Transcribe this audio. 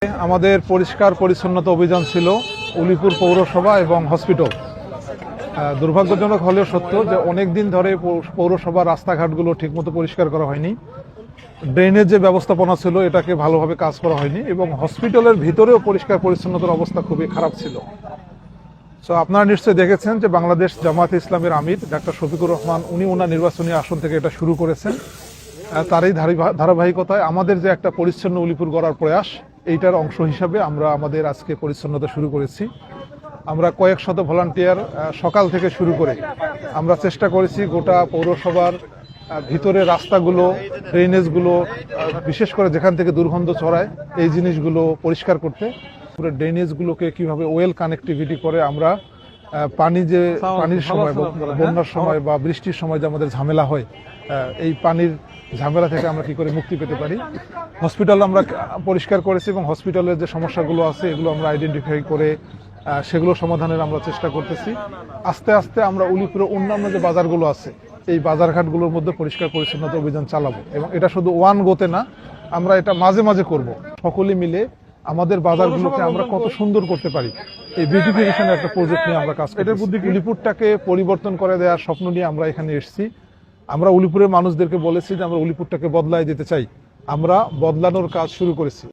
আমাদের পরিষ্কার পরিচ্ছন্নতা অভিযান ছিল উলিপুর পৌরসভা এবং হসপিটাল। দুর্ভাগ্যজনক হলেও সত্য যে অনেক দিন ধরে পৌরসভার রাস্তাঘাটগুলো ঠিকমতো পরিষ্কার করা হয়নি, ড্রেনেজ যে ব্যবস্থাপনা ছিল এটাকে ভালোভাবে কাজ করা হয়নি এবং হসপিটালের ভিতরেও পরিষ্কার পরিচ্ছন্নতার অবস্থা খুবই খারাপ ছিল। সো আপনারা নিশ্চয়ই দেখেছেন যে বাংলাদেশ জামায়াতে ইসলামের আমির ডাক্তার শফিকুর রহমান উনি ওনার নির্বাচনী আসন থেকে এটা শুরু করেছেন। তারই ধারাবাহিকতায় আমাদের যে একটা পরিচ্ছন্ন উলিপুর গড়ার প্রয়াস, এইটার অংশ হিসাবে আমরা আমাদের আজকে পরিচ্ছন্নতা শুরু করেছি। আমরা কয়েক শত ভলান্টিয়ার সকাল থেকে শুরু করে আমরা চেষ্টা করেছি গোটা পৌরসভার ভিতরে রাস্তাগুলো, ড্রেনেজগুলো, বিশেষ করে যেখান থেকে দুর্গন্ধ ছড়ায় এই জিনিসগুলো পরিষ্কার করতে। পুরো ড্রেনেজগুলোকে কিভাবে ওয়েল কানেক্টিভিটি করে আমরা পানির সময়, বন্যার সময় বা বৃষ্টির সময় যে আমাদের ঝামেলা হয়, এই পানির ঝামেলা থেকে আমরা কি করে মুক্তি পেতে পারি। হসপিটাল আমরা পরিষ্কার করেছি এবং হসপিটালের যে সমস্যাগুলো আছে এগুলো আমরা আইডেন্টিফাই করে সেগুলো সমাধানের আমরা চেষ্টা করতেছি। আস্তে আস্তে আমরা উলিপুরে অন্যান্য যে বাজারগুলো আছে এই বাজারঘাটগুলোর মধ্যে পরিষ্কার পরিচ্ছন্নতা অভিযান চালাবো এবং এটা শুধু ওয়ান গোতে না, আমরা এটা মাঝে মাঝে করব। সকলে মিলে আমাদের বাজারগুলোকে আমরা কত সুন্দর করতে পারি এই বিউটিফিকেশনের একটা প্রজেক্ট নিয়ে আমরা কাজ করি। এটার বুদ্ধি উলিপুরটাকে পরিবর্তন করে দেওয়ার স্বপ্ন নিয়ে আমরা এখানে এসেছি। আমরা উলিপুরের মানুষদেরকে বলেছি যে আমরা উলিপুরটাকে বদলায় দিতে চাই, আমরা বদলানোর কাজ শুরু করেছি।